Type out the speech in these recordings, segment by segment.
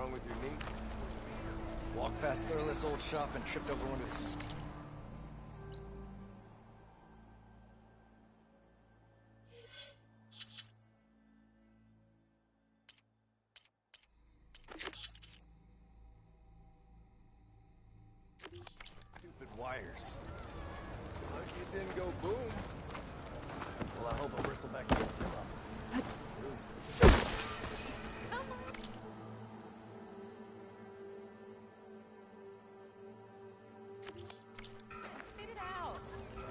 wrong with your knee? Walked past Thurless old shop and tripped over one of his... Stupid wires. Lucky it didn't go boom. Well, I hope I'll bristle back against him up.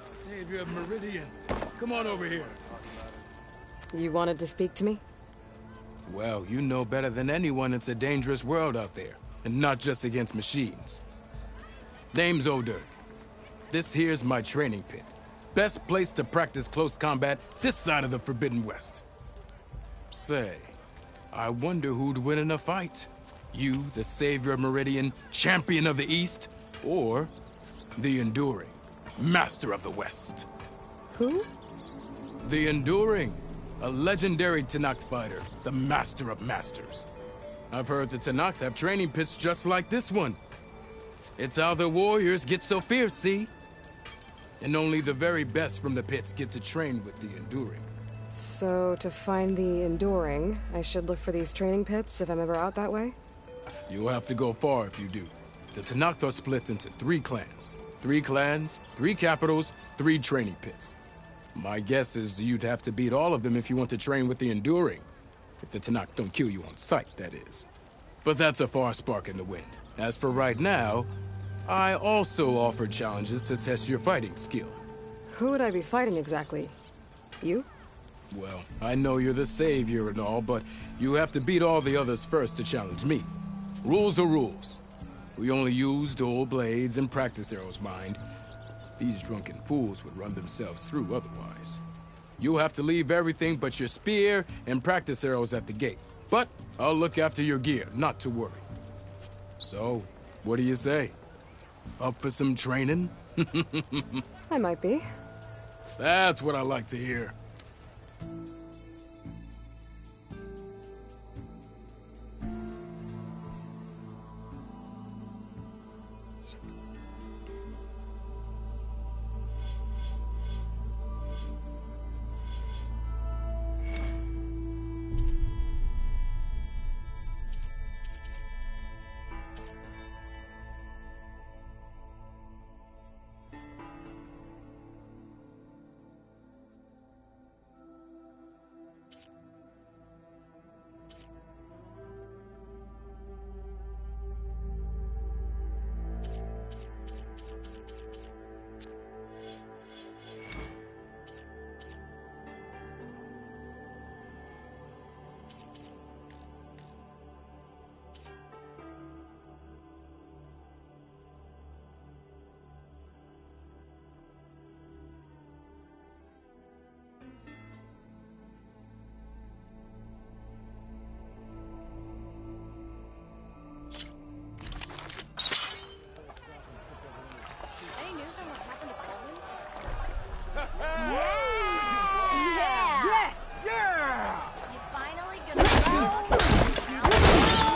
Savior of Meridian, come on over here. You wanted to speak to me? Well, you know better than anyone it's a dangerous world out there, and not just against machines. Name's O'Dirk. This here's my training pit. Best place to practice close combat this side of the Forbidden West. Say, I wonder who'd win in a fight. You, the Savior of Meridian, Champion of the East, or the Enduring, Master of the West. Who? The Enduring, a legendary Tenakth fighter, the Master of Masters. I've heard the Tenakth have training pits just like this one. It's how the warriors get so fierce, see? And only the very best from the pits get to train with the Enduring. So, to find the Enduring, I should look for these training pits if I'm ever out that way? You'll have to go far if you do. The Tenakth are split into 3 clans. 3 clans, 3 capitals, 3 training pits. My guess is you'd have to beat all of them if you want to train with the Enduring. If the Tenakth don't kill you on sight, that is. But that's a far spark in the wind. As for right now, I also offer challenges to test your fighting skill. Who would I be fighting exactly? You? Well, I know you're the savior and all, but you have to beat all the others first to challenge me. Rules are rules. We only use dual blades and practice arrows, mind. These drunken fools would run themselves through otherwise. You'll have to leave everything but your spear and practice arrows at the gate. But I'll look after your gear, not to worry. So, what do you say? Up for some training? I might be. That's what I like to hear.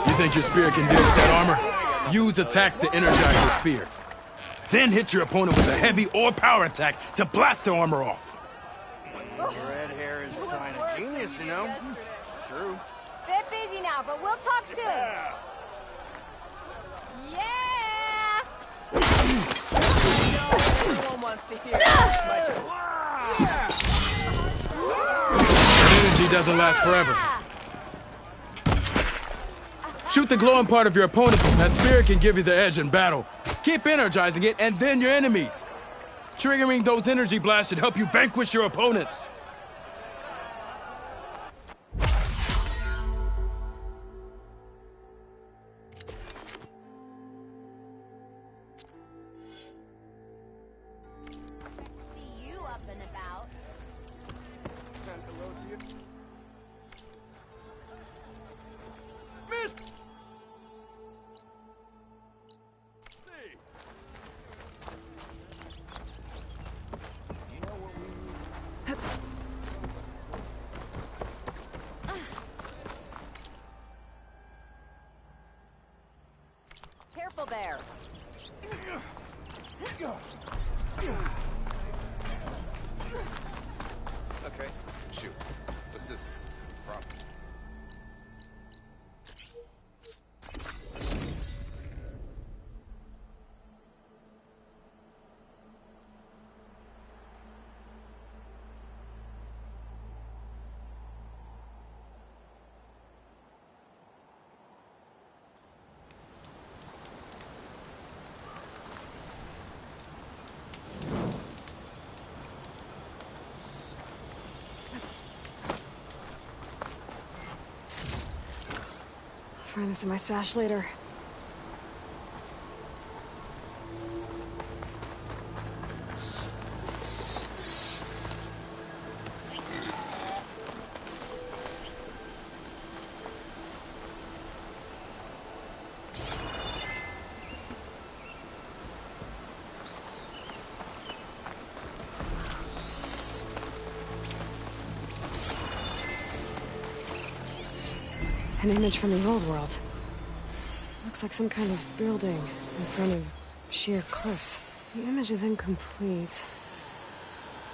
You think your spear can deal with that armor? Use attacks to energize your spear. Then hit your opponent with a heavy or power attack to blast the armor off. Red hair is a sign of genius, you know? True. Bit busy now, but we'll talk soon. Yeah! Everyone wants to hear Energy doesn't last forever. Shoot the glowing part of your opponent. That spear can give you the edge in battle. Keep energizing it, and then your enemies. Triggering those energy blasts should help you vanquish your opponents. See you up and about. Careful there. Okay, shoot. What's this from? Find this in my stash later. An image from the old world. Looks like some kind of building in front of sheer cliffs. The image is incomplete.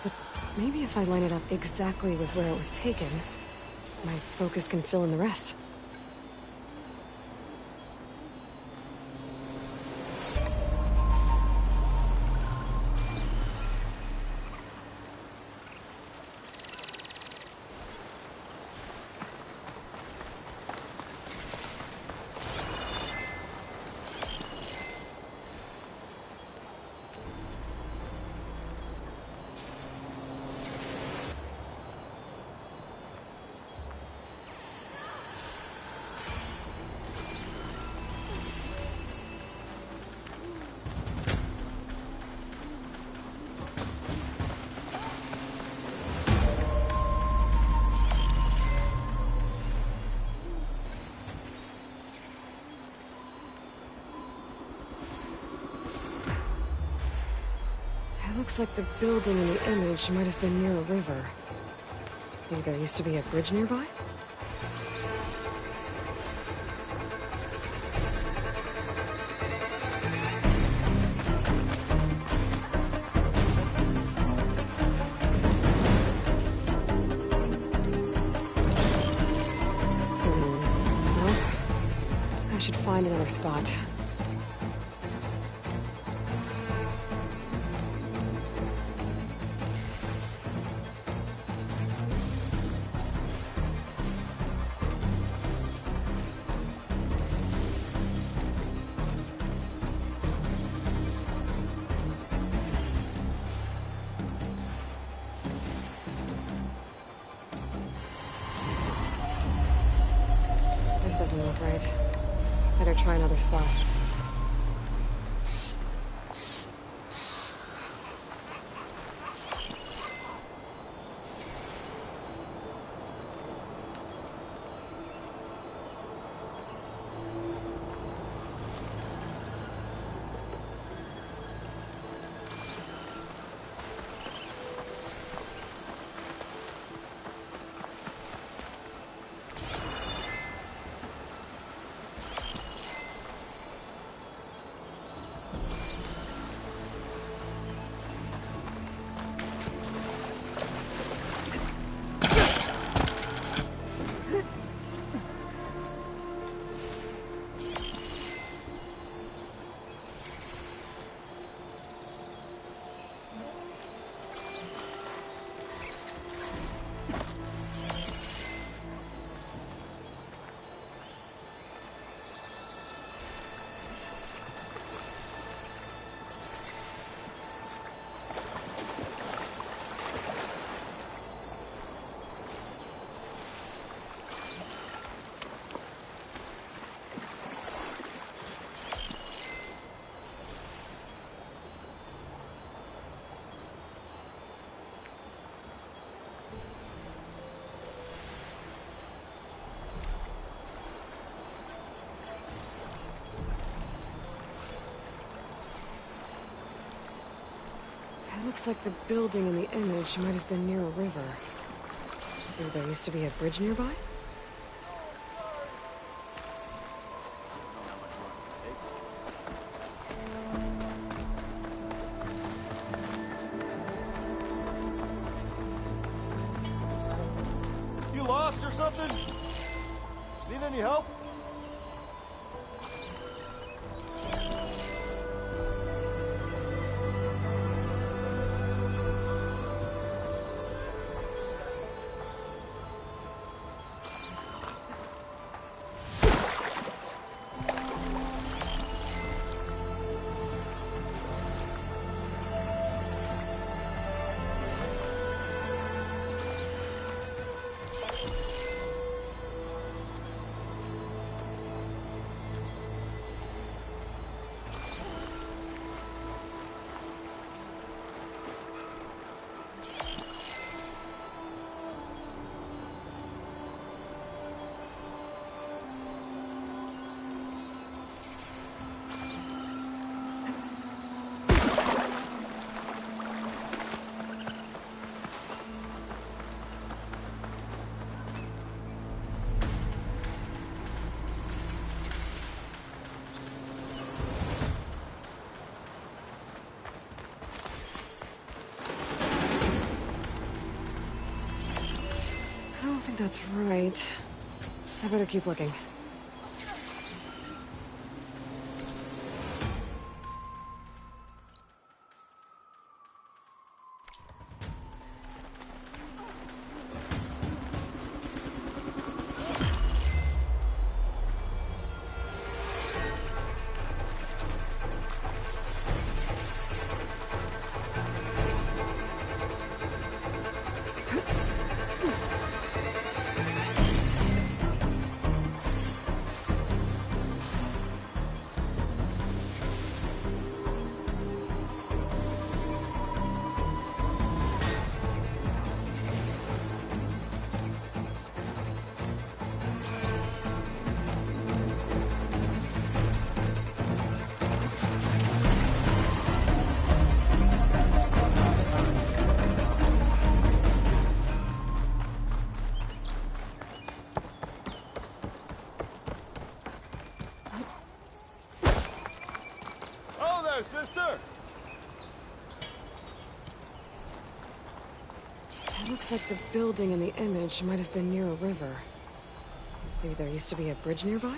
But maybe if I line it up exactly with where it was taken, my focus can fill in the rest. It looks like the building in the image might have been near a river. Maybe there used to be a bridge nearby? Nope. I should find another spot. This doesn't look right. Better try another spot. It looks like the building in the image might have been near a river. Maybe there used to be a bridge nearby? help? I don't think that's right. I better keep looking. Oh there, sister! It looks like the building in the image might have been near a river. Maybe there used to be a bridge nearby?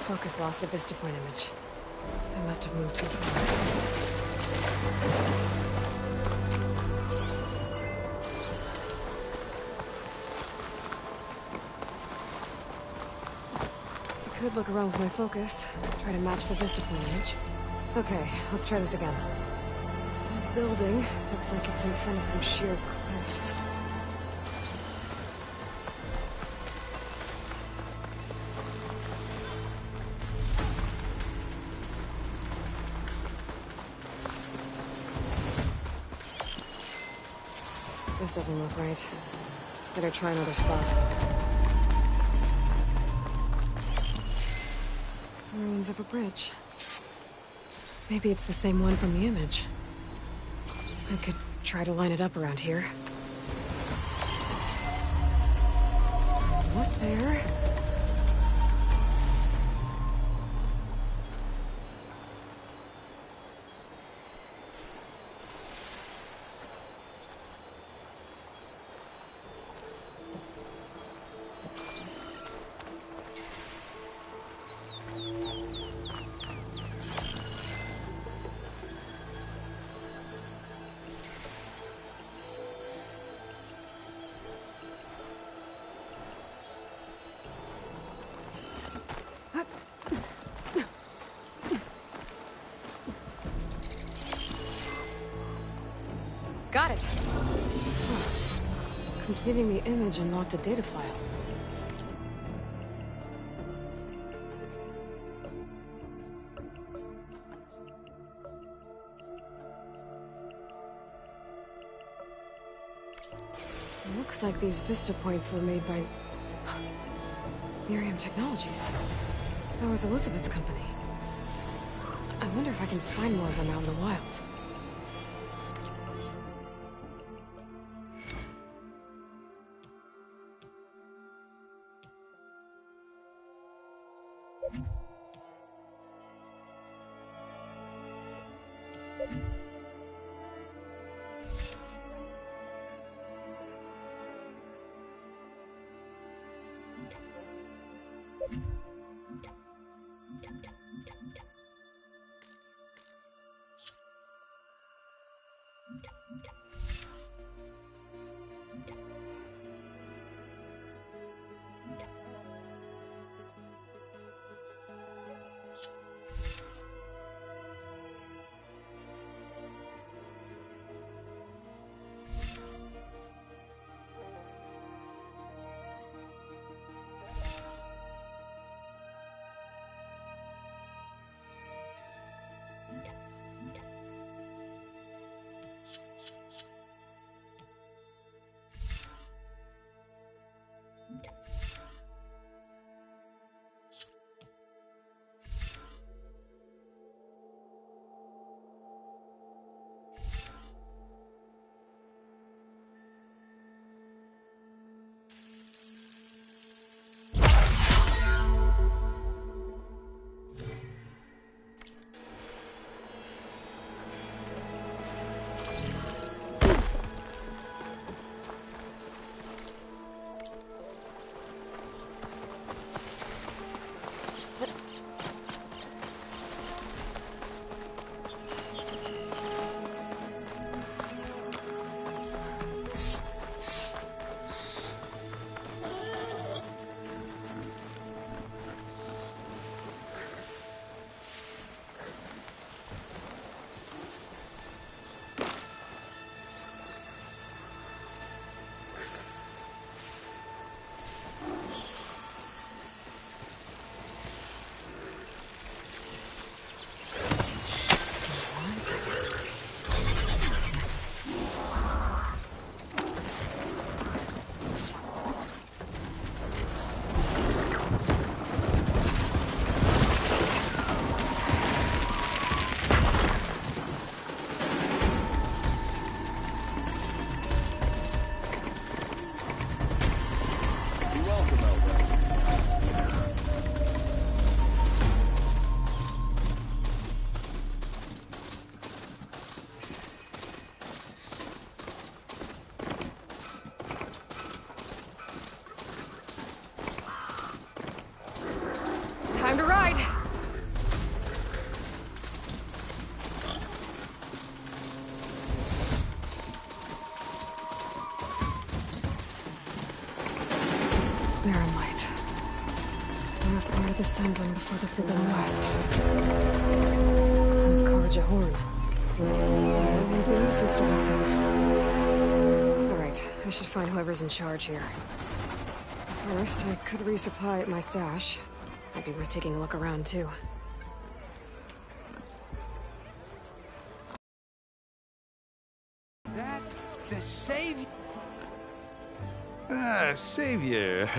Focus lost the Vista Point image. I must have moved too far. I could look around with my focus, try to match the Vista Point image. Okay, let's try this again. That building looks like it's in front of some sheer cliffs. This doesn't look right. Better try another spot. Ruins of a bridge. Maybe it's the same one from the image. I could try to line it up around here. Almost there. Got it! Huh. Completing the image unlocked a data file. Looks like these Vista points were made by... Miriam Technologies. That was Elizabeth's company. I wonder if I can find more of them out in the wild. Time to ride! Barren Light. The last part of the Sending before the Forbidden West. Carja Horn. That means the East is starting soon. Alright, I should find whoever's in charge here. First, I could resupply at my stash. Might be worth taking a look around, too. That the Savior? Savior.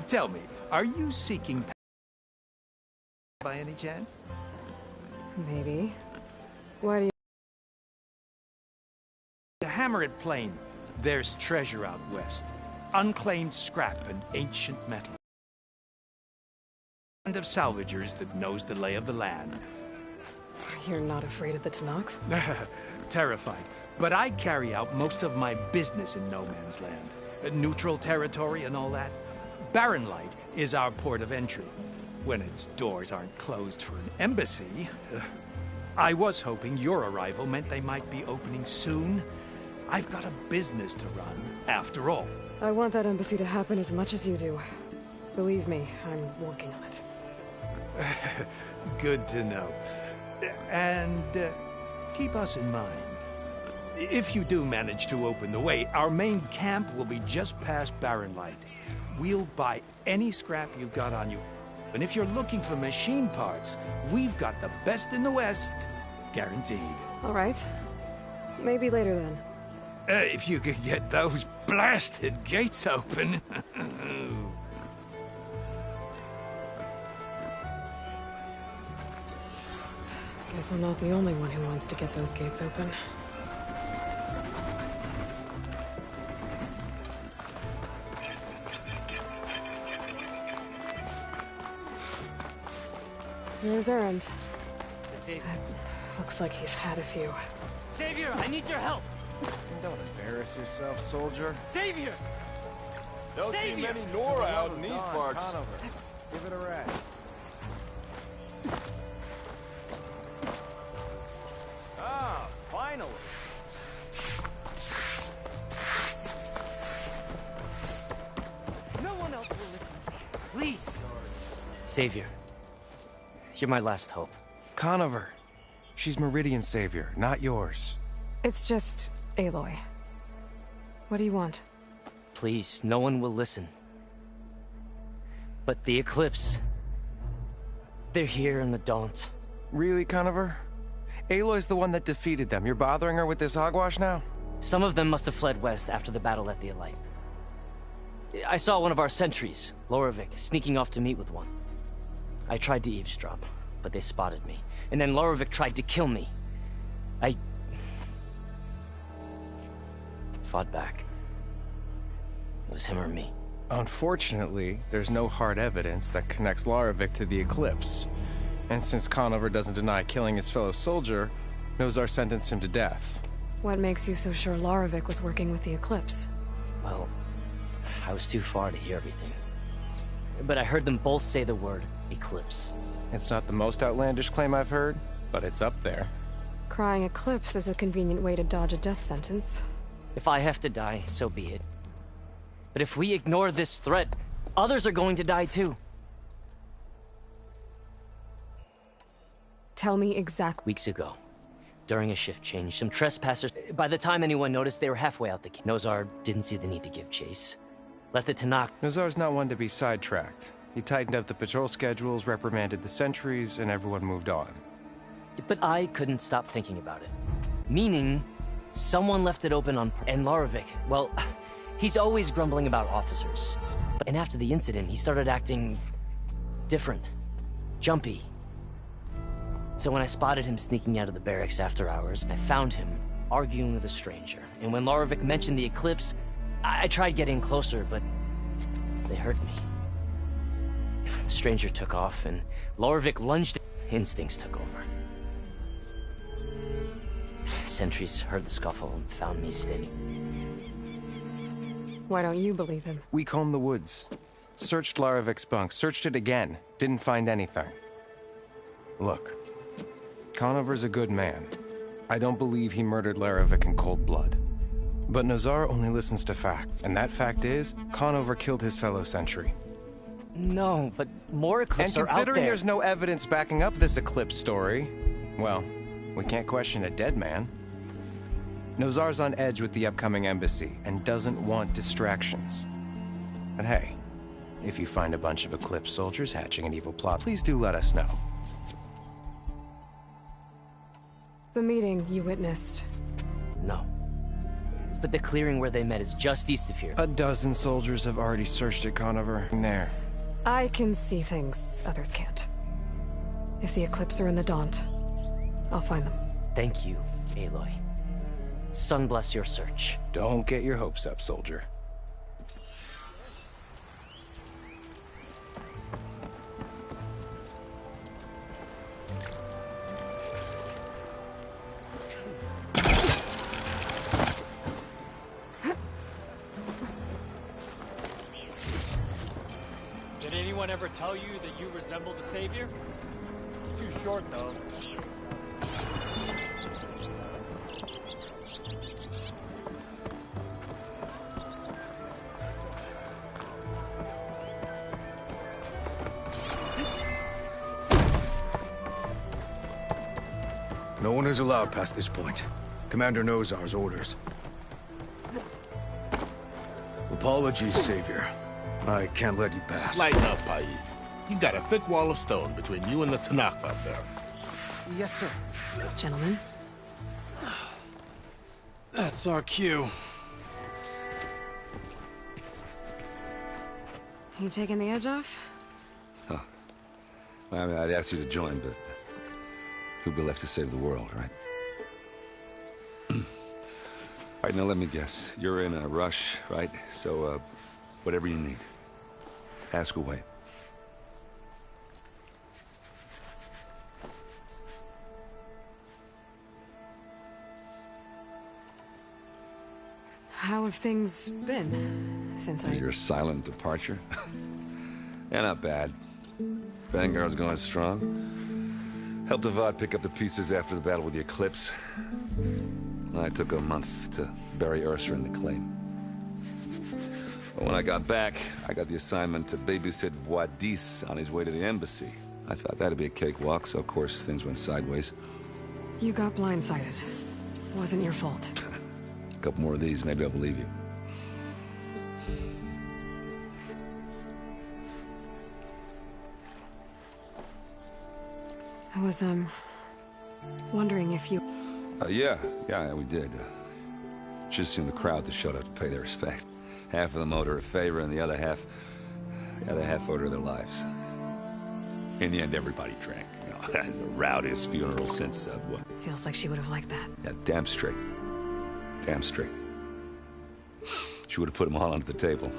Tell me, are you seeking by any chance? Maybe. Why do you... The Hammerhead Plain. There's treasure out west. Unclaimed scrap and ancient metal. Of salvagers that knows the lay of the land. You're not afraid of the Tenakth? Terrified. But I carry out most of my business in no man's land. Neutral territory and all that. Barren Light is our port of entry. When its doors aren't closed for an embassy. I was hoping your arrival meant they might be opening soon. I've got a business to run, after all. I want that embassy to happen as much as you do. Believe me, I'm working on it. Good to know. And keep us in mind. If you do manage to open the way, our main camp will be just past Barren Light. We'll buy any scrap you've got on you. And if you're looking for machine parts, we've got the best in the West. Guaranteed. All right. Maybe later then. If you could get those blasted gates open. Guess I'm not the only one who wants to get those gates open. Here's Erend. Looks like he's had a few. Savior, I need your help! Don't embarrass yourself, soldier. Savior! Don't see Savior! many Nora out in these parts. Give it a rest. Ah, finally. No one else will listen. Please! Savior, you're my last hope. Conover. She's Meridian's savior, not yours. It's just Aloy. What do you want? Please, no one will listen. But the Eclipse... they're here in the Daunt. Really, Conover? Aloy's the one that defeated them. You're bothering her with this hogwash now? Some of them must have fled west after the battle at the Elite. I saw one of our sentries, Loravik, sneaking off to meet with one. I tried to eavesdrop, but they spotted me. And then Loravik tried to kill me. I... fought back. It was him or me. Unfortunately, there's no hard evidence that connects Loravik to the Eclipse. And since Conover doesn't deny killing his fellow soldier, Nozar sentenced him to death. What makes you so sure Loravik was working with the Eclipse? Well, I was too far to hear everything. But I heard them both say the word Eclipse. It's not the most outlandish claim I've heard, but it's up there. Crying Eclipse is a convenient way to dodge a death sentence. If I have to die, so be it. But if we ignore this threat, others are going to die too. Tell me exactly. Weeks ago, during a shift change, some trespassers... By the time anyone noticed, they were halfway out the cave. Nozar didn't see the need to give chase. Let the Tenakth... Nozar's not one to be sidetracked. He tightened up the patrol schedules, reprimanded the sentries, and everyone moved on. But I couldn't stop thinking about it. Meaning, someone left it open on... And Loravik, well, he's always grumbling about officers. And after the incident, he started acting... different. Jumpy. So when I spotted him sneaking out of the barracks after hours, I found him arguing with a stranger. And when Loravik mentioned the Eclipse, I tried getting closer, but they hurt me. The stranger took off, and Loravik lunged. Instincts took over. Sentries heard the scuffle and found me standing. Why don't you believe him? We combed the woods. Searched Laravik's bunk, searched it again. Didn't find anything. Look, Conover's a good man. I don't believe he murdered Laravik in cold blood. But Nozar only listens to facts, and that fact is, Conover killed his fellow sentry. No, but more Eclipse are out there. And considering there's no evidence backing up this Eclipse story, well, we can't question a dead man. Nozar's on edge with the upcoming embassy, and doesn't want distractions. But hey, if you find a bunch of Eclipse soldiers hatching an evil plot, please do let us know. The meeting you witnessed. No. But the clearing where they met is just east of here. A dozen soldiers have already searched it, Conover. There. I can see things others can't. If the Eclipse are in the Daunt, I'll find them. Thank you, Aloy. Sun bless your search. Don't get your hopes up, soldier. Did anyone ever tell you that you resemble the Savior? Too short, though. No one is allowed past this point. Commander Nozar's orders. Apologies, Savior. I can't let you pass. Lighten up, Paid. You got a thick wall of stone between you and the Tenakth out there. Yes, sir. Gentlemen. That's our cue. You taking the edge off? I mean, I'd ask you to join, but Who'll be left to save the world, right? All right, now let me guess. You're in a rush, right? So, whatever you need. Ask away. How have things been since Your silent departure? Yeah, not bad. Vanguard's going strong. Helped Avad pick up the pieces after the battle with the Eclipse. I took a month to bury Ursa in the claim. But when I got back, I got the assignment to babysit Wadis on his way to the embassy. I thought that'd be a cakewalk, so of course things went sideways. You got blindsided. Wasn't your fault. A couple more of these, maybe I'll believe you. I was, wondering if you... Yeah, we did. Just seen the crowd that showed up to pay their respect. Half of them owed her a favor, and the other half owed her their lives. In the end, everybody drank. You know, that's the rowdiest funeral since, what? Feels like she would have liked that. Yeah, damn straight. Damn straight. She would have put them all under the table.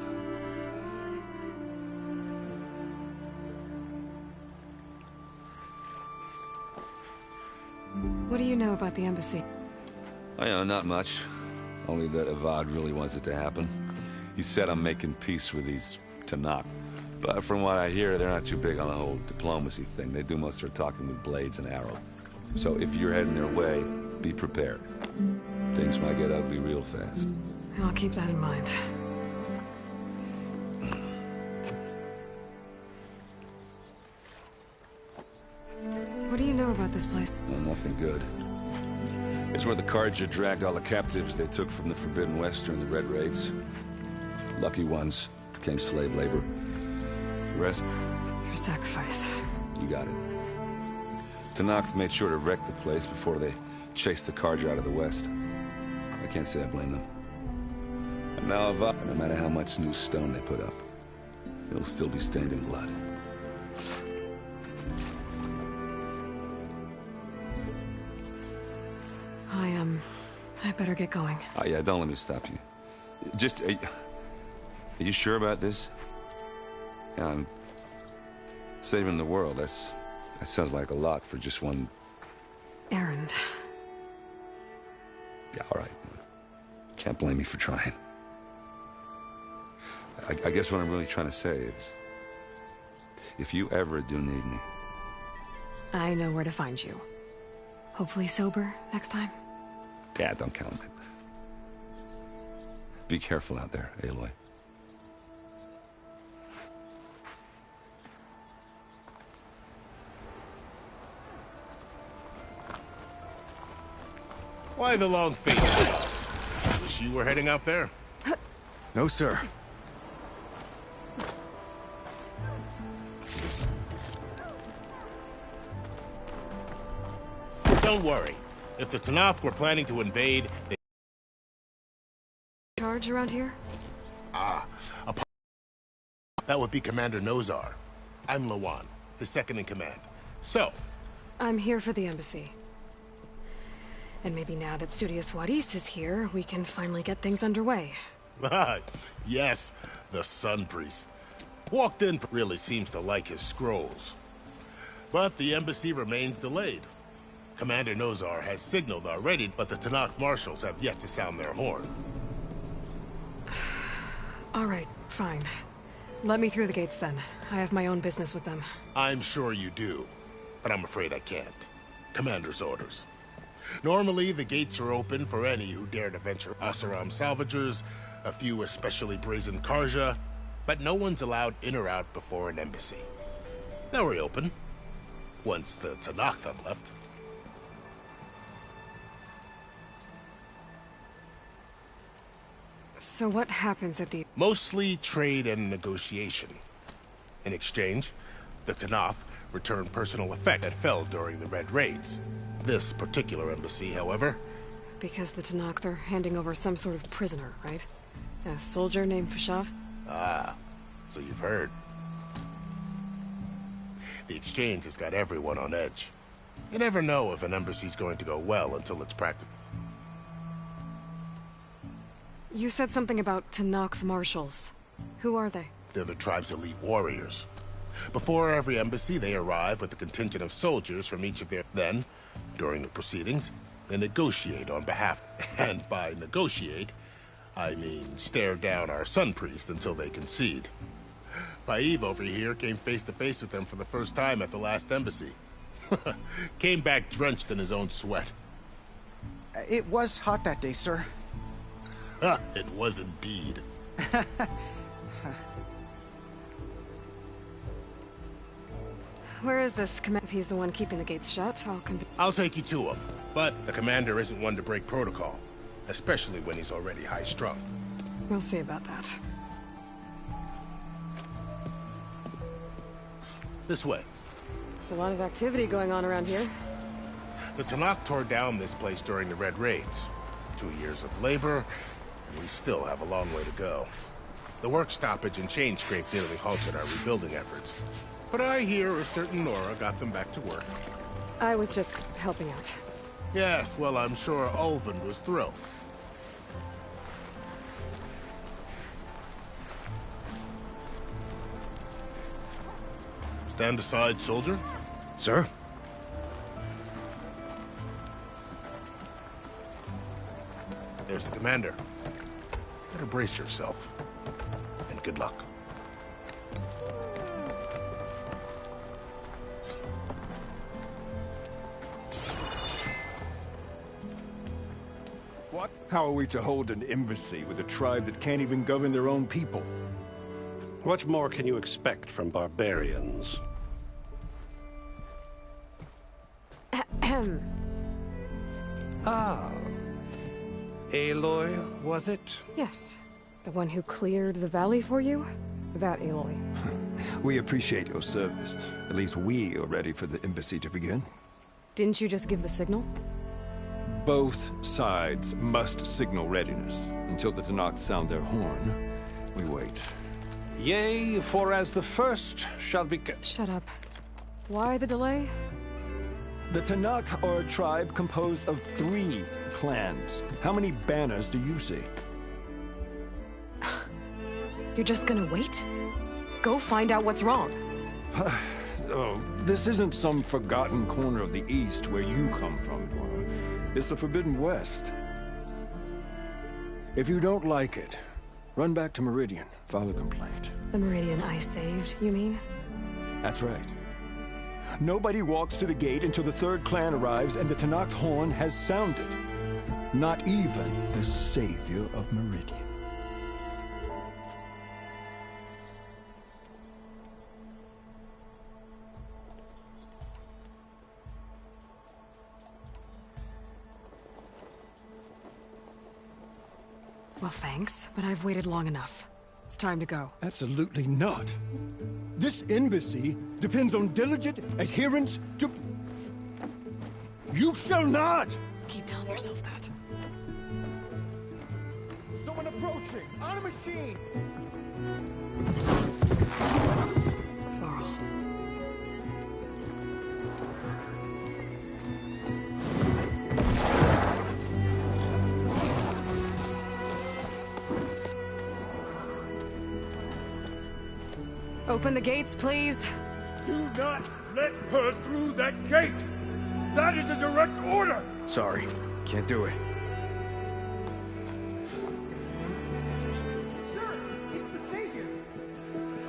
What do you know about the embassy? I know, not much. Only that Avad really wants it to happen. He said I'm making peace with these Tanakh. But from what I hear, they're not too big on the whole diplomacy thing. They do most of their talking with blades and arrow. So if you're heading their way, be prepared. Things might get ugly real fast. I'll keep that in mind. What do you know about this place? Well, nothing good. It's where the Carja dragged all the captives they took from the Forbidden West during the Red Raids. Lucky ones became slave labor. The rest... Your sacrifice. You got it. Tanakh made sure to wreck the place before they chased the Carja out of the West. I can't say I blame them. And now Avad, no matter how much new stone they put up, it'll still be stained in blood. I better get going. Oh, yeah, don't let me stop you. Just, are you sure about this? Yeah, I'm saving the world. That sounds like a lot for just one... errand. Yeah, all right. Can't blame me for trying. I guess what I'm really trying to say is, if you ever do need me... I know where to find you. Hopefully sober next time. Yeah, don't count on it. Be careful out there, Aloy. Why the long face? Wish you were heading out there. No, sir. Don't worry. If the Tanakh were planning to invade, they... Charge around here? That would be Commander Nozar. I'm Lawan, his second in command. So... I'm here for the embassy. And maybe now that Studious Wadis is here, we can finally get things underway. Yes, the Sun Priest. Walked in really seems to like his scrolls. But the embassy remains delayed. Commander Nozar has signaled already, but the Tanakh marshals have yet to sound their horn. All right, fine. Let me through the gates then. I have my own business with them. I'm sure you do, but I'm afraid I can't. Commander's orders. Normally, the gates are open for any who dare to venture. Oseram salvagers, a few especially brazen Carja, but no one's allowed in or out before an embassy. They'll reopen, once the Tanakh have left. So what happens at the... Mostly trade and negotiation. In exchange, the Tanakh return personal effect that fell during the Red Raids. This particular embassy, however... Because the Tanakh, they're handing over some sort of prisoner, right? A soldier named Fashav? Ah, so you've heard. The exchange has got everyone on edge. You never know if an embassy's going to go well until it's practical. You said something about Tenakth Marshals. Who are they? They're the tribe's elite warriors. Before every embassy, they arrive with a contingent of soldiers from each of their... Then, during the proceedings, they negotiate on behalf... And by negotiate, I mean stare down our sun priest until they concede. Paiv over here came face to face with them for the first time at the last embassy. Came back drenched in his own sweat. It was hot that day, sir. It was indeed. Where is this command? If he's the one keeping the gates shut, I'll take you to him. But the commander isn't one to break protocol, especially when he's already high-strung. We'll see about that. This way. There's a lot of activity going on around here. The Tenakth tore down this place during the Red Raids. 2 years of labor, and we still have a long way to go. The work stoppage and chain scrape nearly halted our rebuilding efforts. But I hear a certain Nora got them back to work. I was just helping out. Yes, well, I'm sure Ulvin was thrilled. Stand aside, soldier. Sir? There's the commander. Better brace yourself. And good luck. What? How are we to hold an embassy with a tribe that can't even govern their own people? What more can you expect from barbarians? Ah. Aloy, was it? Yes. The one who cleared the valley for you? That Aloy. We appreciate your service. At least we are ready for the embassy to begin. Didn't you just give the signal? Both sides must signal readiness. Until the Tenakth sound their horn, we wait. Yea, for as the first shall be... Shut up. Why the delay? The Tenakth are a tribe composed of 3 clans. How many banners do you see? You're just gonna wait? Go find out what's wrong. Oh, this isn't some forgotten corner of the East where you come from, Nora. It's the Forbidden West. If you don't like it, run back to Meridian, file a complaint. The Meridian I saved, you mean? That's right. Nobody walks to the gate until the 3rd clan arrives and the Tenakth horn has sounded. Not even the savior of Meridian. Well, thanks, but I've waited long enough. It's time to go. Absolutely not. This embassy depends on diligent adherence to... You shall not! Keep telling yourself that. Someone approaching! On a machine! Varl. Open the gates, please. Do not let her through that gate! That is a direct order! Sorry, can't do it. Sir, it's the Savior!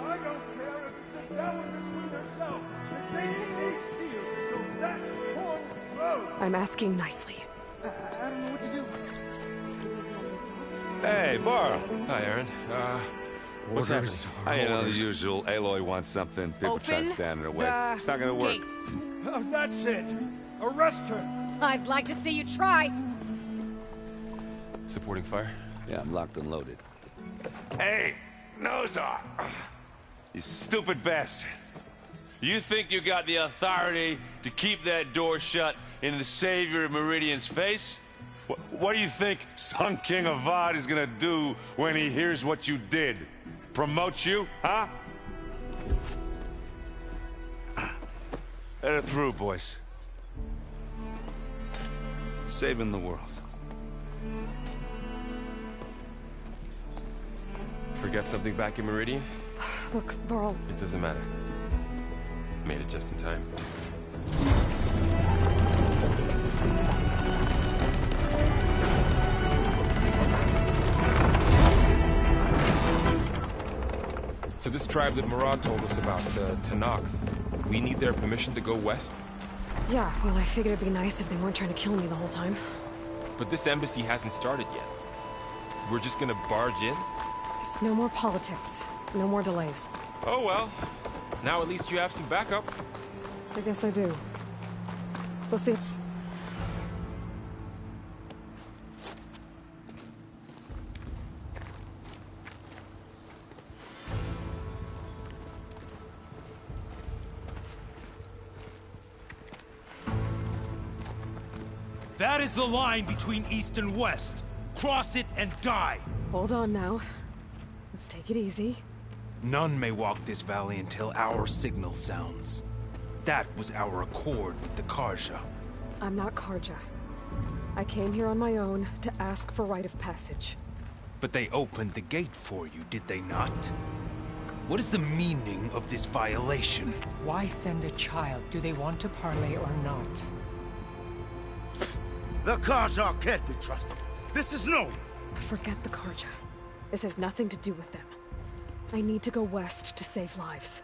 I don't care if it's the Dowager Queen herself! The Savior is sealed, so that horn blows! I'm asking nicely. I don't know what to do. Hey, Varl. Hi, Aaron. What's happening? I know the usual. Aloy wants something. People try to stand in her way. It's not gonna work. Gates. That's it! Arrest her! I'd like to see you try. Supporting fire? Yeah, I'm locked and loaded. Hey, Nozar! You stupid bastard. You think you got the authority to keep that door shut in the savior of Meridian's face? What do you think Sun King Avad is gonna do when he hears what you did? Promote you, huh? Let her through, boys. Saving the world. Forget something back in Meridian? Look, Varl. It doesn't matter. Made it just in time. So this tribe that Murad told us about, the Tenakth, we need their permission to go west? Yeah, well, I figured it'd be nice if they weren't trying to kill me the whole time. But this embassy hasn't started yet. We're just gonna barge in? There's no more politics. No more delays. Oh well. Now at least you have some backup. I guess I do. We'll see. That is the line between East and West. Cross it and die. Hold on now. Let's take it easy. None may walk this valley until our signal sounds. That was our accord with the Carja. I'm not Carja. I came here on my own to ask for rite of passage. But they opened the gate for you, did they not? What is the meaning of this violation? Why send a child? Do they want to parley or not? The Carja can't be trusted. This is known. Forget the Carja. This has nothing to do with them. I need to go west to save lives.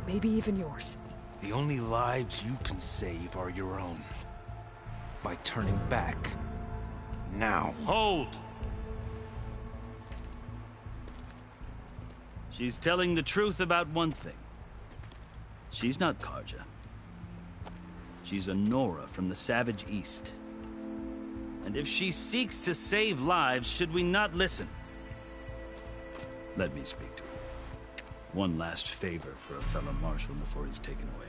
Maybe even yours. The only lives you can save are your own. By turning back. Now. Hold! She's telling the truth about one thing. She's not Carja. She's a Nora from the Savage East. And if she seeks to save lives, should we not listen? Let me speak to her. One last favor for a fellow marshal before he's taken away.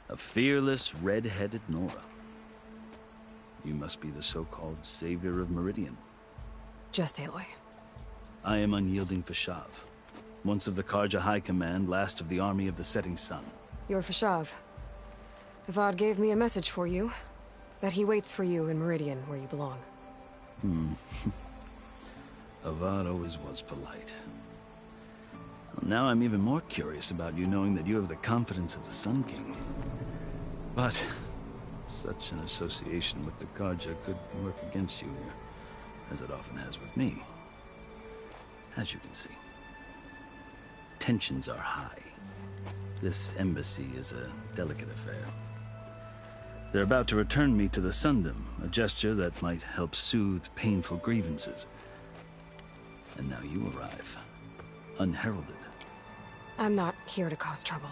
A fearless, red-headed Nora. You must be the so-called savior of Meridian. Just Aloy. I am Unyielding Fashav. Once of the Carja High Command, last of the Army of the Setting Sun. You're Fashav. Avad gave me a message for you. That he waits for you in Meridian, where you belong. Avad always was polite. Well, now I'm even more curious about you knowing that you have the confidence of the Sun King. But such an association with the Carja could work against you here, as it often has with me. As you can see. Tensions are high. This embassy is a delicate affair. They're about to return me to the Sundom, a gesture that might help soothe painful grievances. And now you arrive, unheralded. I'm not here to cause trouble.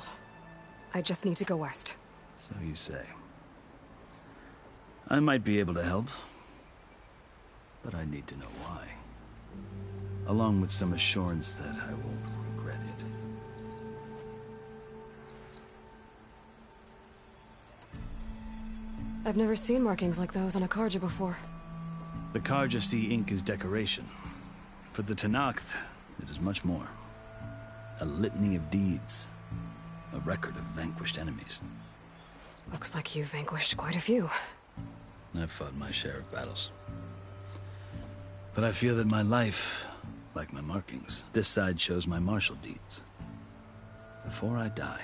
I just need to go west. So you say. I might be able to help, but I need to know why. Along with some assurance that I won't regret it. I've never seen markings like those on a Carja before. The Carja see ink as decoration. For the Tenakth, it is much more. A litany of deeds. A record of vanquished enemies. Looks like you've vanquished quite a few. I've fought my share of battles. But I feel that my life, like my markings, this side shows my martial deeds. Before I die,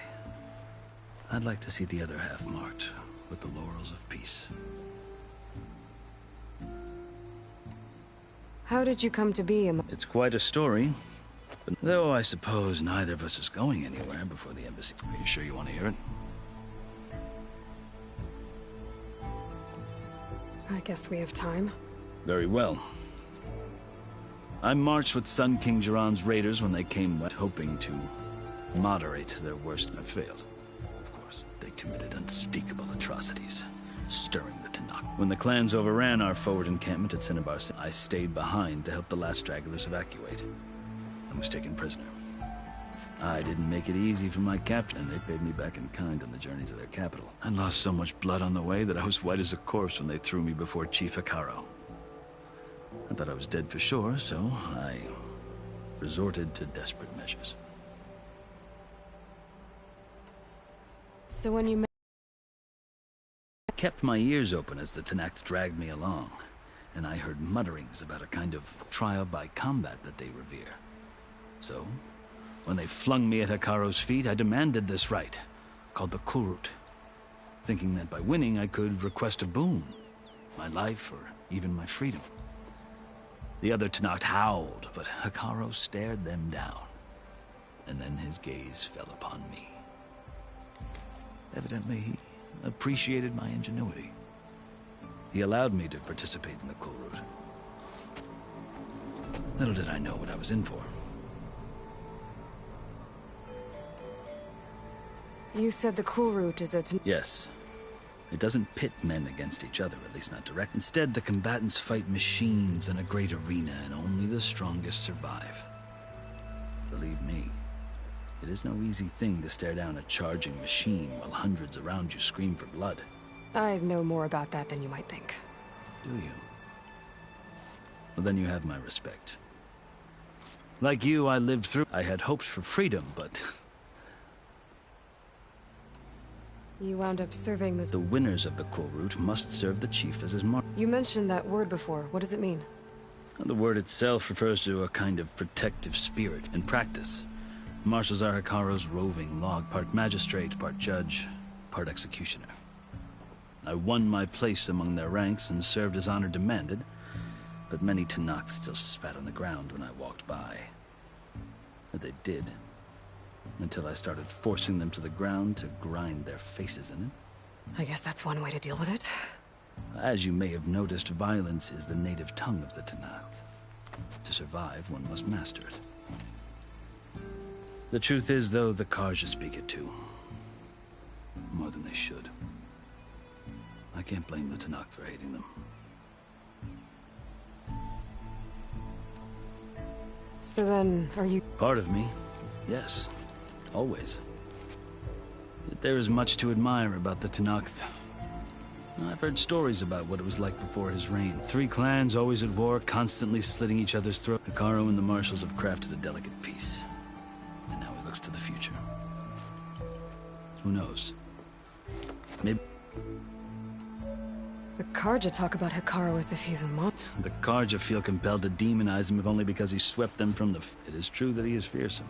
I'd like to see the other half marked with the laurels of peace. How did you come to be a... It's quite a story. But though I suppose neither of us is going anywhere before the embassy. Are you sure you want to hear it? I guess we have time. Very well. I marched with Sun King Jiran's raiders when they came west, hoping to moderate their worst, and failed. Of course, they committed unspeakable atrocities, stirring the Tenakth. When the clans overran our forward encampment at Cinnabar, I stayed behind to help the last stragglers evacuate. I was taken prisoner. I didn't make it easy for my captain, and they paid me back in kind on the journey to their capital. I lost so much blood on the way that I was white as a corpse when they threw me before Chief Hekarro. I thought I was dead for sure, so I resorted to desperate measures. So when you I kept my ears open as the Tenakth dragged me along, and I heard mutterings about a kind of trial by combat that they revere. So, when they flung me at Hekarro's feet, I demanded this right, called the Kulrut, thinking that by winning I could request a boon, my life or even my freedom. The other Tenakth howled, but Hekarro stared them down, and then his gaze fell upon me. Evidently, he appreciated my ingenuity. He allowed me to participate in the Kulrut. Little did I know what I was in for. You said the Kulrut is a... Yes. It doesn't pit men against each other, at least not direct. Instead, the combatants fight machines in a great arena, and only the strongest survive. Believe me, it is no easy thing to stare down a charging machine while hundreds around you scream for blood. I know more about that than you might think. Do you? Well, then you have my respect. Like you, I lived through... I had hopes for freedom, but... You wound up serving the... The winners of the Kulrut must serve the chief as his mark. You mentioned that word before. What does it mean? The word itself refers to a kind of protective spirit. In practice, marshals are Hekarro's roving log, part magistrate, part judge, part executioner. I won my place among their ranks and served as honor demanded, but many Tenakth still spat on the ground when I walked by. But they did, until I started forcing them to the ground to grind their faces in it. I guess that's one way to deal with it. As you may have noticed, violence is the native tongue of the Tenakth. To survive, one must master it. The truth is, though, the Carja speak it too. More than they should. I can't blame the Tenakth for hating them. So then, are you... Part of me, yes. Always. Yet there is much to admire about the Tenakth. I've heard stories about what it was like before his reign. 3 clans always at war, constantly slitting each other's throats. Hekarro and the marshals have crafted a delicate peace. And now he looks to the future. Who knows? Maybe... The Carja talk about Hekarro as if he's a monster. The Carja feel compelled to demonize him if only because he swept them from the... It is true that he is fearsome.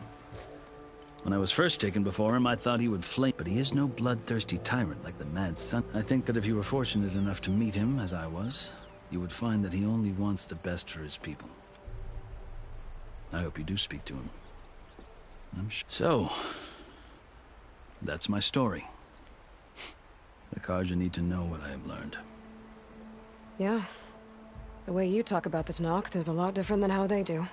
When I was first taken before him, I thought he would flame, but he is no bloodthirsty tyrant like the Mad Sun. I think that if you were fortunate enough to meet him, as I was, you would find that he only wants the best for his people. I hope you do speak to him. I'm sure. So, that's my story. The Carja need to know what I have learned. Yeah. The way you talk about the Tenakth is a lot different than how they do.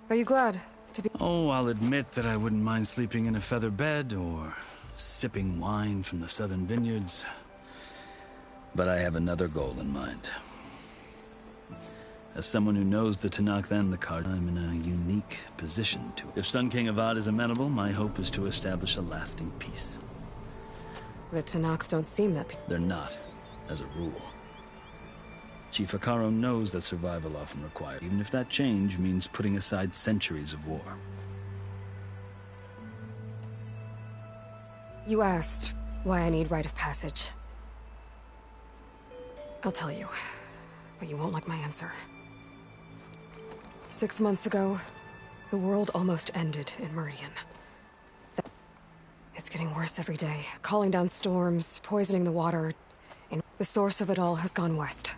Are you glad to be... Oh, I'll admit that I wouldn't mind sleeping in a feather bed or sipping wine from the southern vineyards. But I have another goal in mind. As someone who knows the Tenakth and the Carja, I'm in a unique position to... If Sun King Avad is amenable, my hope is to establish a lasting peace. The Tenakth don't seem that... They're not, as a rule. Chief Hekarro knows that survival often requires, even if that change means putting aside centuries of war. You asked why I need rite of passage. I'll tell you, but you won't like my answer. 6 months ago, the world almost ended in Meridian. It's getting worse every day, calling down storms, poisoning the water, and the source of it all has gone west.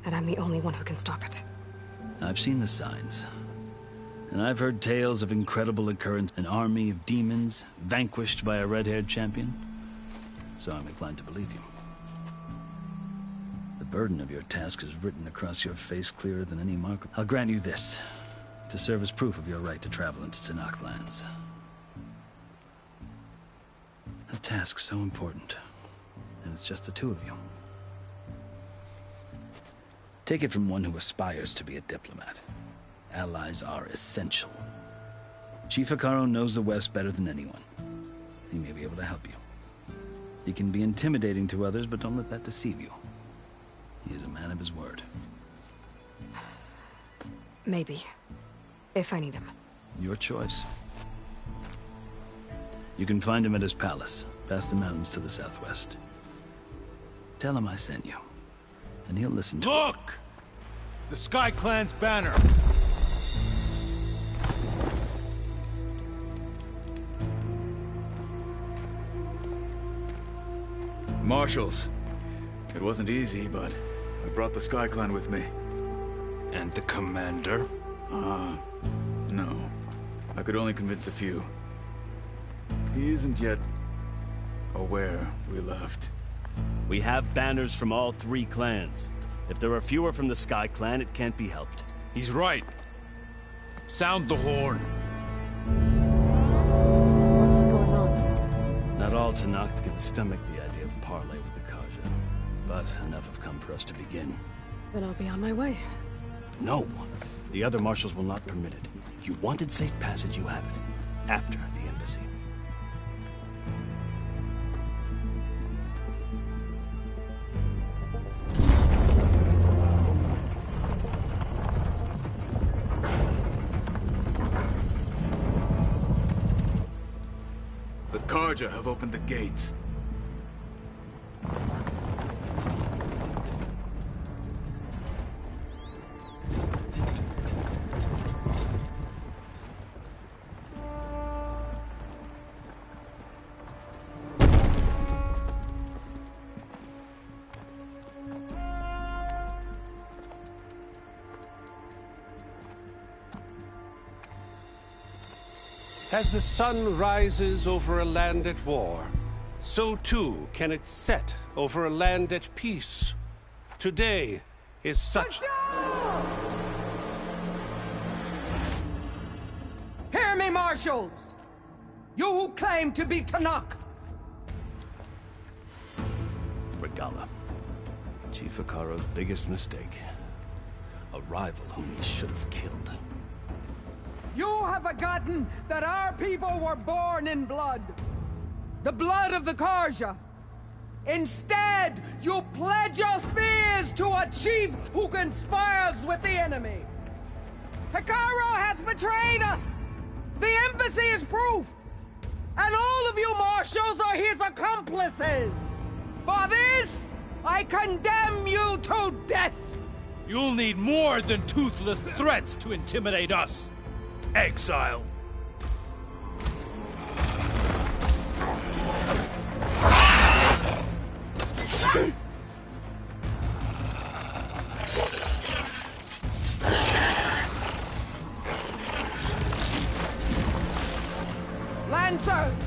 And I'm the only one who can stop it. I've seen the signs. And I've heard tales of incredible occurrence, an army of demons vanquished by a red-haired champion. So I'm inclined to believe you. The burden of your task is written across your face clearer than any mark. I'll grant you this, to serve as proof of your right to travel into Tenakth lands. A task so important, and it's just the 2 of you. Take it from one who aspires to be a diplomat. Allies are essential. Chief Hekarro knows the West better than anyone. He may be able to help you. He can be intimidating to others, but don't let that deceive you. He is a man of his word. Maybe. If I need him. Your choice. You can find him at his palace, past the mountains to the southwest. Tell him I sent you, and he'll listen to you. Look! The Sky Clan's banner! Marshals. It wasn't easy, but I brought the Sky Clan with me. And the commander? No. I could only convince a few. He isn't yet aware we left. We have banners from all 3 clans. If there are fewer from the Sky Clan, it can't be helped. He's right. Sound the horn. What's going on? Not all Tenakth can stomach the idea of parley with the Carja, but enough have come for us to begin. Then I'll be on my way. No! The other marshals will not permit it. You wanted safe passage, you have it. After the embassy. The Carja have opened the gates. As the sun rises over a land at war, so too can it set over a land at peace. Today is such... Hear me, marshals! You who claim to be Tenakth! Regalla. Chief Hekarro's biggest mistake. A rival whom he should have killed. You have forgotten that our people were born in blood. The blood of the Carja. Instead, you pledge your spears to a chief who conspires with the enemy. Hekarro has betrayed us. The embassy is proof. And all of you marshals are his accomplices. For this, I condemn you to death. You'll need more than toothless threats to intimidate us. Exile. Lancers,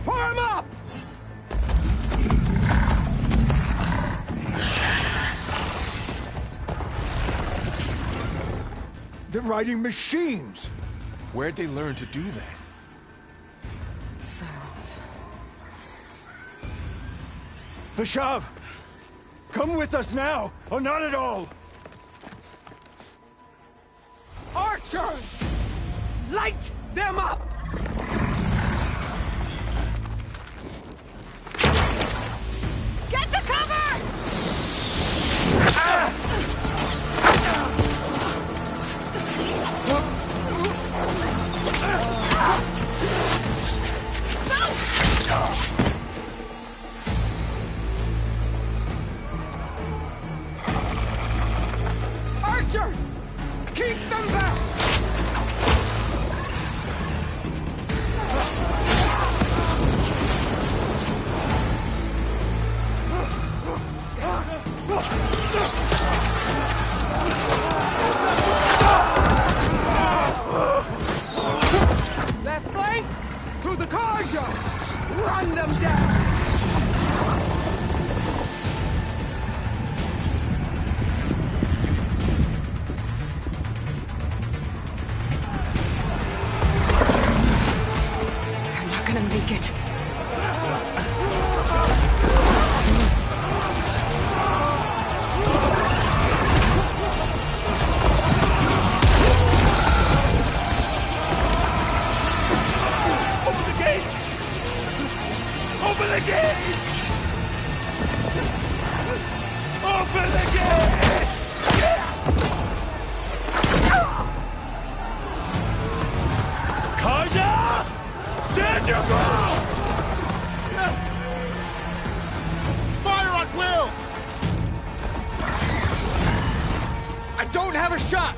form up! They're riding machines! Where'd they learn to do that? Silence. Vashav! Come with us now, or not at all! Archers! Light them up! Get to cover! Archers! Keep them back! Left flank! To the Carja! Run them down! They're not gonna make it. Open the gates! Open the gates! Open the gate! Karja! Stand your ground! Fire on Will! I don't have a shot!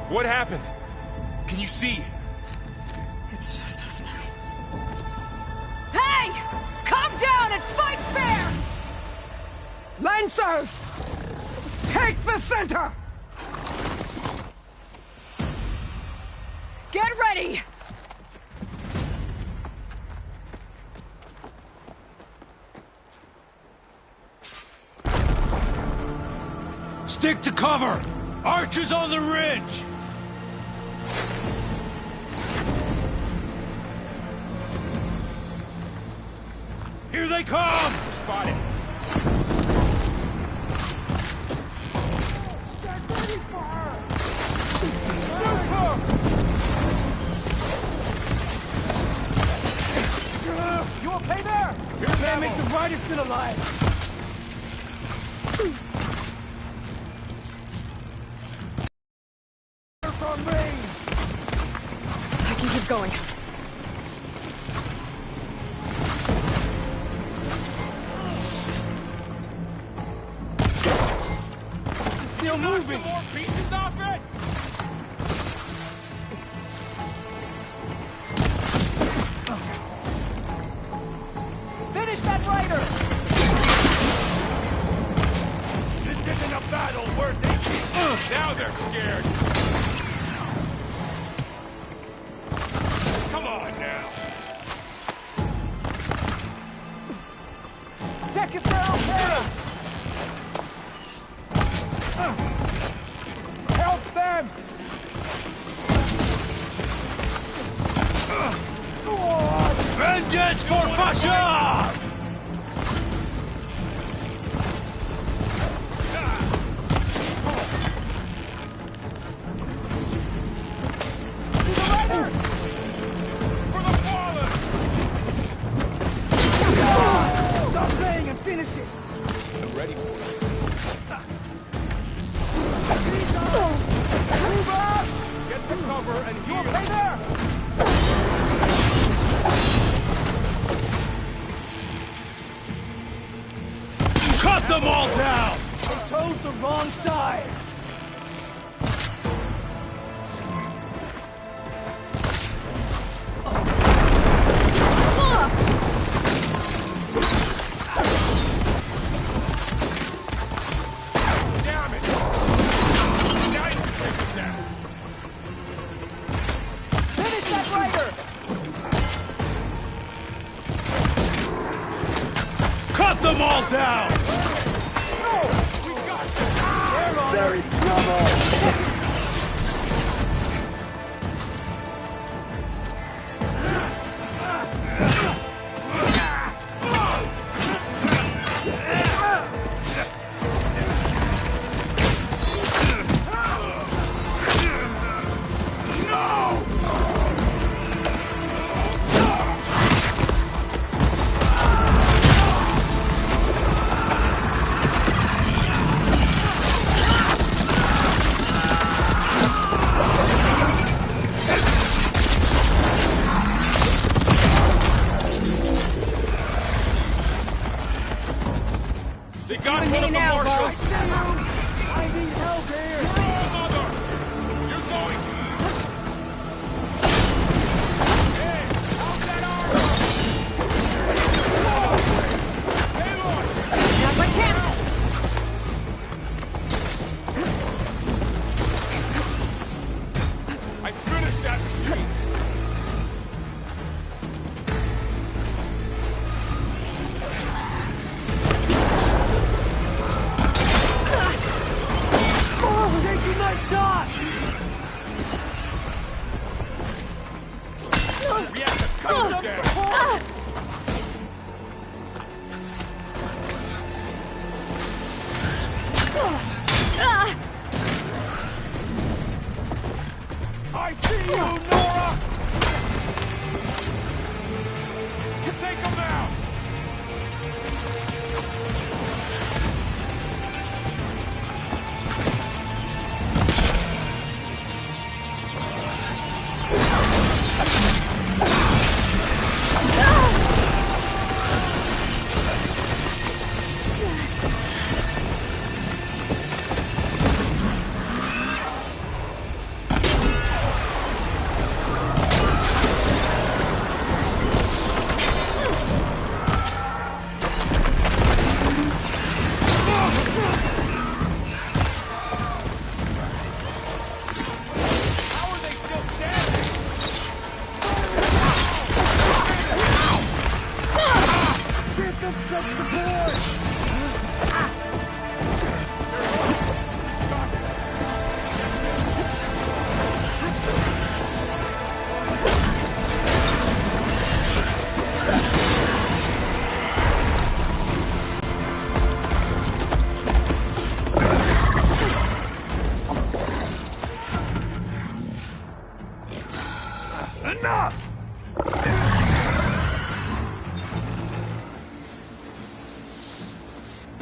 What happened? Can you see? It's just us now. Hey! Calm down and fight fair! Lancers! Take the center! Get ready! Stick to cover! Archers on the ridge! Here they come! Spotted. You okay there? Can't make the riders still alive! From me! I can keep going. Still moving! More pieces off it! Finish that rider! This isn't a battle worth it! Now they're scared! Come on now! Check if they're okay! Help them! Vengeance for Fasha! For the fallen! Stop playing and finish it! I'm ready for it. Move up! Get to cover and You heal. okay there? Cut them all down! They chose the wrong side! Damn it! Now you can take them down. Finish that rider! Cut them all down! There is trouble!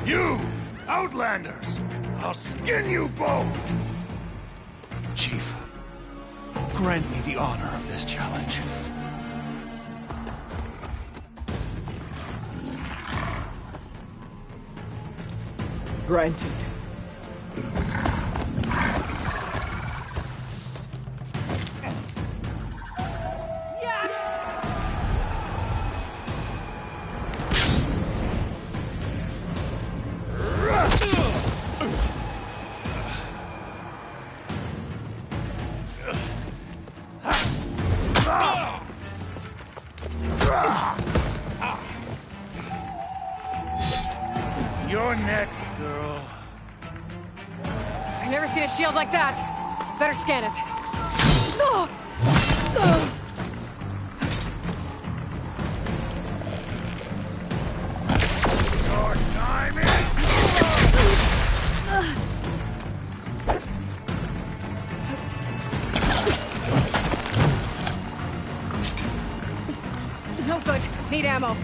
You! Outlanders! I'll skin you both! Chief, grant me the honor of this challenge. Granted. You're next, girl. I've never seen a shield like that. Better scan it. Your time is... No good. Need ammo.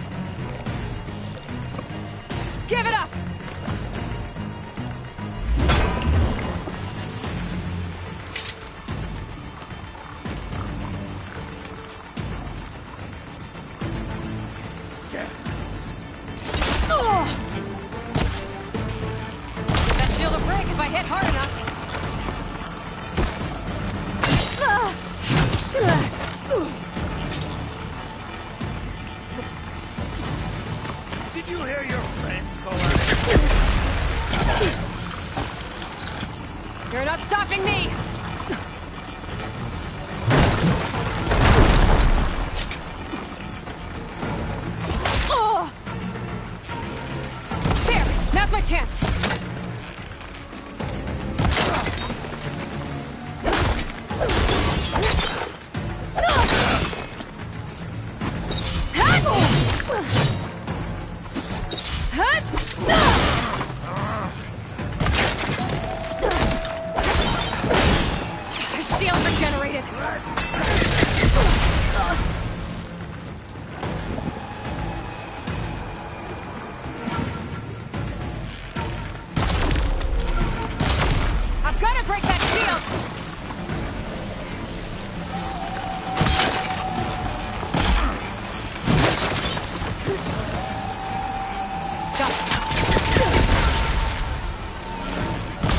Give it up! That shield will break if I hit hard enough. Did you hear your friend call You're not stopping me! There! Now's my chance! Shield regenerated! I've got to break that shield!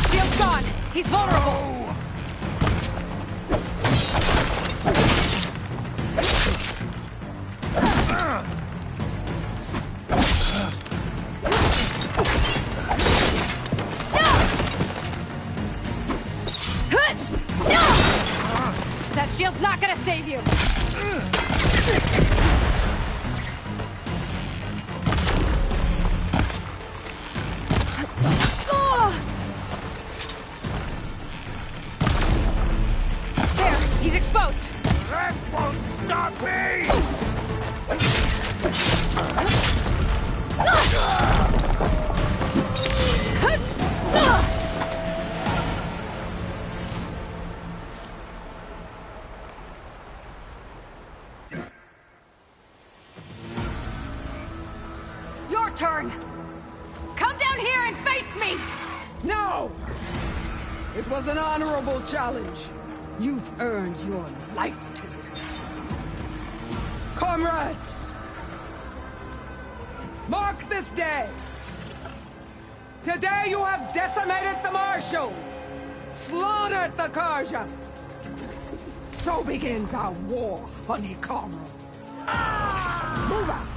Shield's gone! He's vulnerable! That shield's not gonna save you! There, he's exposed! That won't stop me! Your turn! Come down here and face me! No! It was an honorable challenge. You've earned your life today. Comrades! Mark this day! Today you have decimated the Marshals! Slaughtered the Karja! So begins our war on Hikaru. Move out!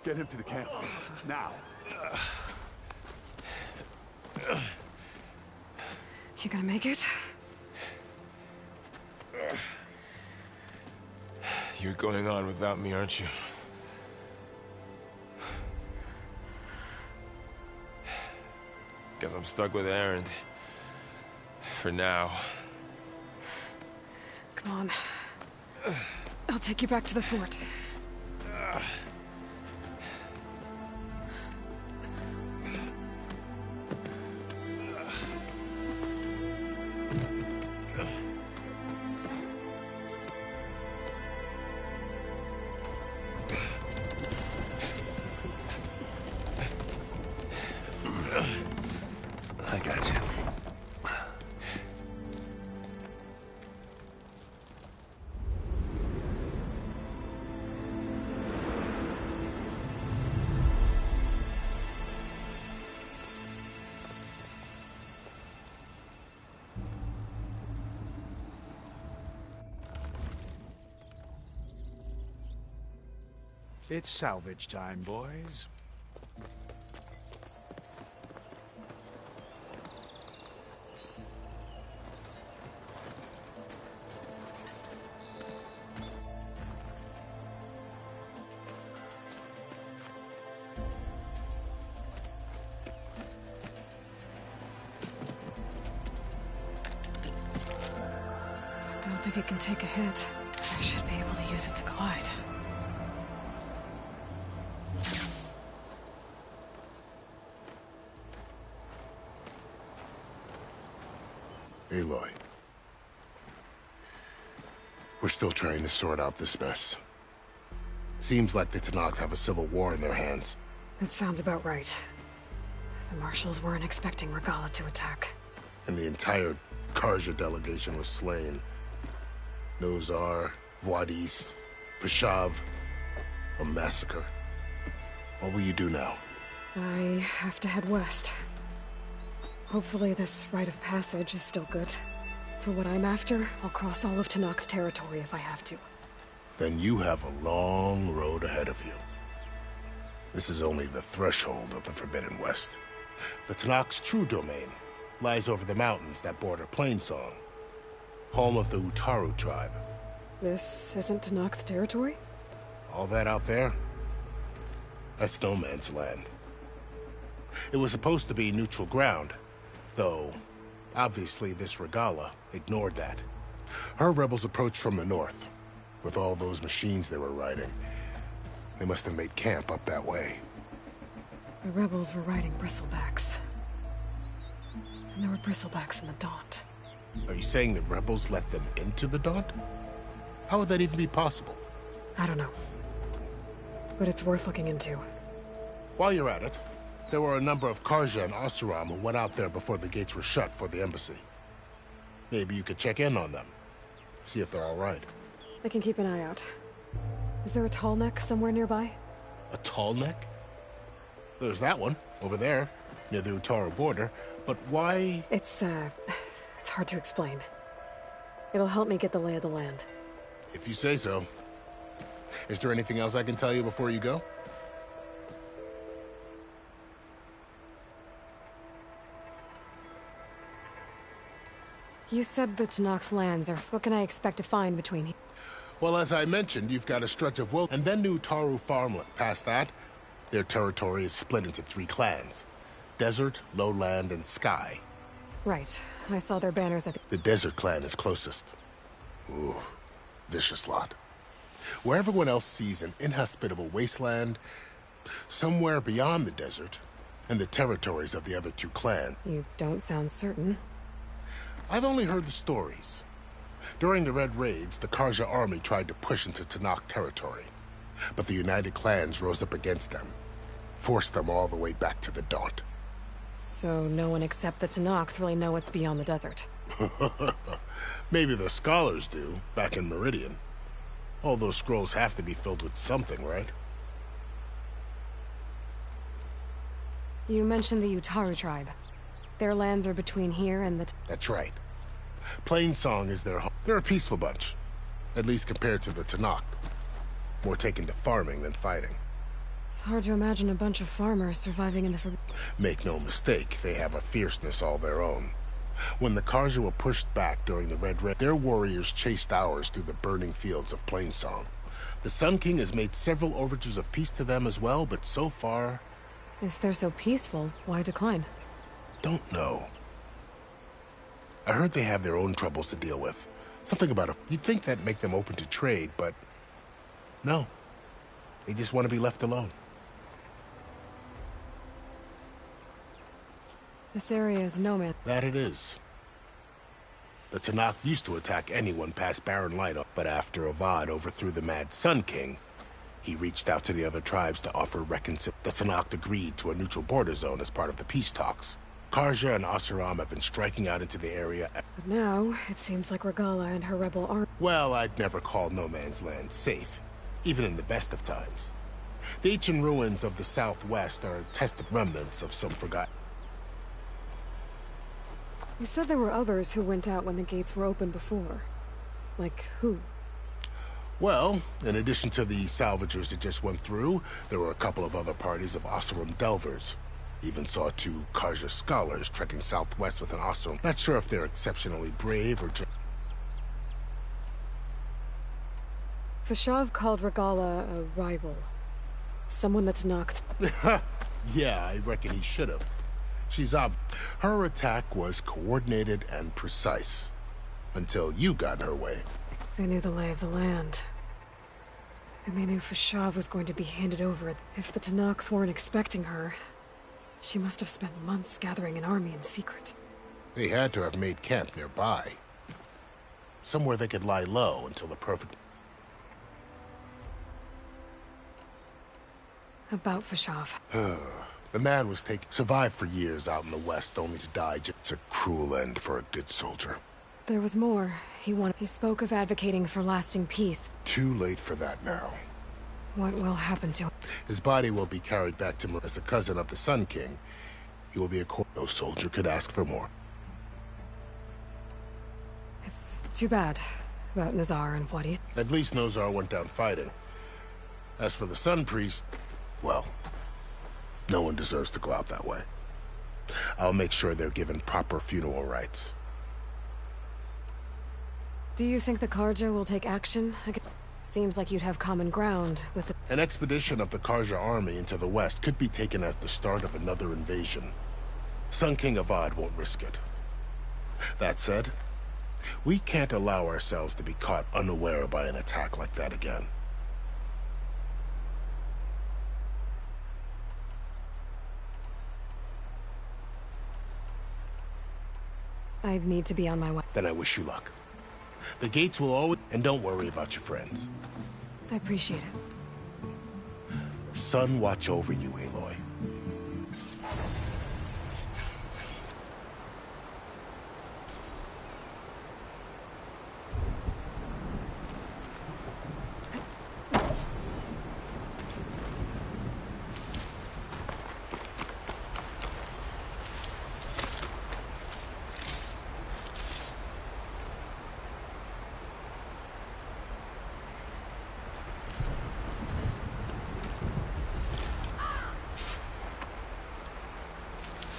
Get him to the camp. Now. You gonna make it? You're going on without me, aren't you? Guess I'm stuck with Erend. For now. Come on. I'll take you back to the fort. I got you. It's salvage time, boys. I don't think it can take a hit. I should be able to use it to glide. Aloy. We're still trying to sort out this mess. Seems like the Tenakth have a civil war in their hands. That sounds about right. The marshals weren't expecting Regalla to attack. And the entire Carja delegation was slain. Nozar, Vuadis, Vashav. A massacre. What will you do now? I have to head west. Hopefully this rite of passage is still good. For what I'm after, I'll cross all of Tenakth territory if I have to. Then you have a long road ahead of you. This is only the threshold of the Forbidden West. The Tenakth's true domain lies over the mountains that border Plainsong, home of the Utaru tribe. This isn't Tenakth territory? All that out there? That's no man's land. It was supposed to be neutral ground, though obviously this Regalla ignored that. Her rebels approached from the north. With all those machines they were riding, they must have made camp up that way. The rebels were riding bristlebacks. And there were bristlebacks in the Daunt. Are you saying the rebels let them into the Daunt? How would that even be possible? I don't know. But it's worth looking into. While you're at it, there were a number of Carja and Oseram who went out there before the gates were shut for the embassy. Maybe you could check in on them. See if they're all right. I can keep an eye out. Is there a tall neck somewhere nearby? A tall neck? There's that one, over there, near the Utaru border. But why? It's hard to explain. It'll help me get the lay of the land. If you say so. Is there anything else I can tell you before you go? You said the Tenakth lands are... What can I expect to find between here? Well, as I mentioned, you've got a stretch of will, and then the Utaru farmland. Past that, their territory is split into 3 clans. Desert, Lowland, and Sky. Right. I saw their banners at the Desert clan is closest. Ooh, vicious lot. Where everyone else sees an inhospitable wasteland, somewhere beyond the desert, and the territories of the other 2 clans. You don't sound certain. I've only heard the stories. During the Red Raids, the Carja army tried to push into Tenakth territory, but the United Clans rose up against them, forced them all the way back to the Daunt. So no one except the Tenakth really know what's beyond the desert. Maybe the scholars do, back in Meridian. All those scrolls have to be filled with something, right? You mentioned the Utaru tribe. Their lands are between here and the... That's right. Plainsong is their home. They're a peaceful bunch, at least compared to the Tenakth. More taken to farming than fighting. It's hard to imagine a bunch of farmers surviving in the... Make no mistake, they have a fierceness all their own. When the Carja were pushed back during the Red Raid, their warriors chased ours through the burning fields of Plainsong. The Sun King has made several overtures of peace to them as well, but so far... If they're so peaceful, why decline? Don't know. I heard they have their own troubles to deal with. Something about it. You'd think that'd make them open to trade, but no. They just want to be left alone. This area is no man. That it is. The Tenakth used to attack anyone past Barren Light, but after Avad overthrew the Mad Sun King, he reached out to the other tribes to offer reconciliation. The Tenakth agreed to a neutral border zone as part of the peace talks. Karja and Oseram have been striking out into the area. But now, it seems like Regalla and her rebel army. Well, I'd never call No Man's Land safe, even in the best of times. The ancient ruins of the southwest are tested remnants of some forgotten. You said there were others who went out when the gates were open before. Like who? Well, in addition to the salvagers that just went through, there were a couple of other parties of Oseram Delvers. Even saw 2 Karja scholars trekking southwest with an Oseram. Not sure if they're exceptionally brave or just... Fashav called Regalla a rival. Someone that's knocked. Yeah, I reckon he should have. She's her attack was coordinated and precise. Until you got in her way. They knew the lay of the land. And they knew Fashav was going to be handed over. If the Tenakth weren't expecting her, she must have spent months gathering an army in secret. They had to have made camp nearby. Somewhere they could lie low until the perfect... About Fashav. The man was survived for years out in the west, only to die. It's a cruel end for a good soldier. There was more. He spoke of advocating for lasting peace. Too late for that now. What will happen to him? His body will be carried back to Mar as a cousin of the Sun King. He will be a no soldier could ask for more. It's too bad about Nazar and what he... At least Nazar went down fighting. As for the Sun Priest, well, no one deserves to go out that way. I'll make sure they're given proper funeral rites. Do you think the Karja will take action? Seems like you'd have common ground with the... An expedition of the Karja army into the west could be taken as the start of another invasion. Sun King Avad won't risk it. That said, we can't allow ourselves to be caught unaware by an attack like that again. I need to be on my way. Then I wish you luck. The gates will always... And don't worry about your friends. I appreciate it. Sun watch over you, Aloy.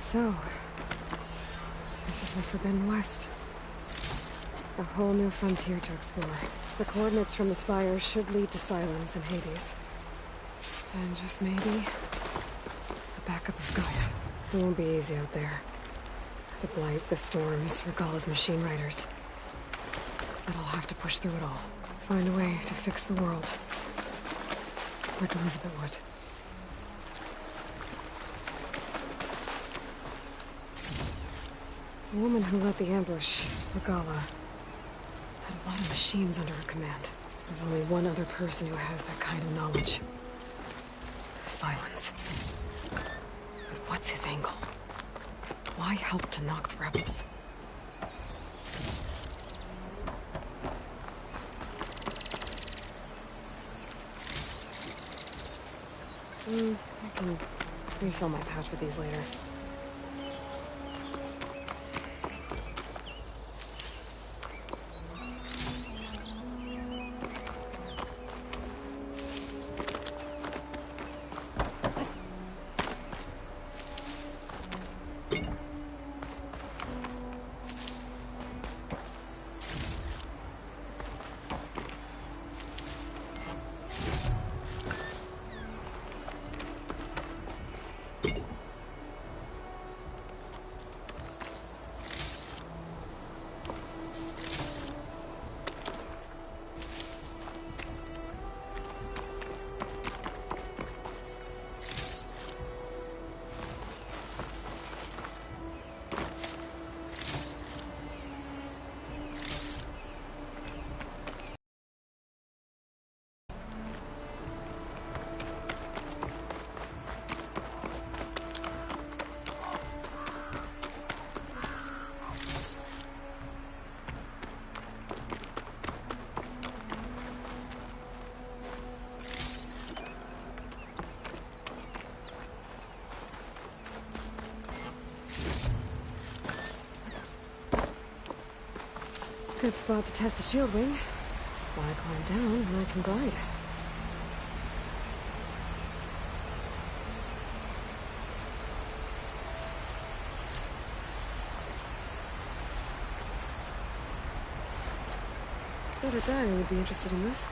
So, this is the Forbidden West. A whole new frontier to explore. The coordinates from the spire should lead to Silence and Hades. And just maybe, the backup of Gaia. It won't be easy out there. The Blight, the Storms, Regalla's machine riders. But I'll have to push through it all. Find a way to fix the world. Like Elizabeth would. The woman who led the ambush, Regalla, had a lot of machines under her command. There's only one other person who has that kind of knowledge. Silence. But what's his angle? Why help to knock the rebels? I can refill my pouch with these later. Good spot to test the shield wing. Why climb down when I can glide? Bet a diary would be interested in this.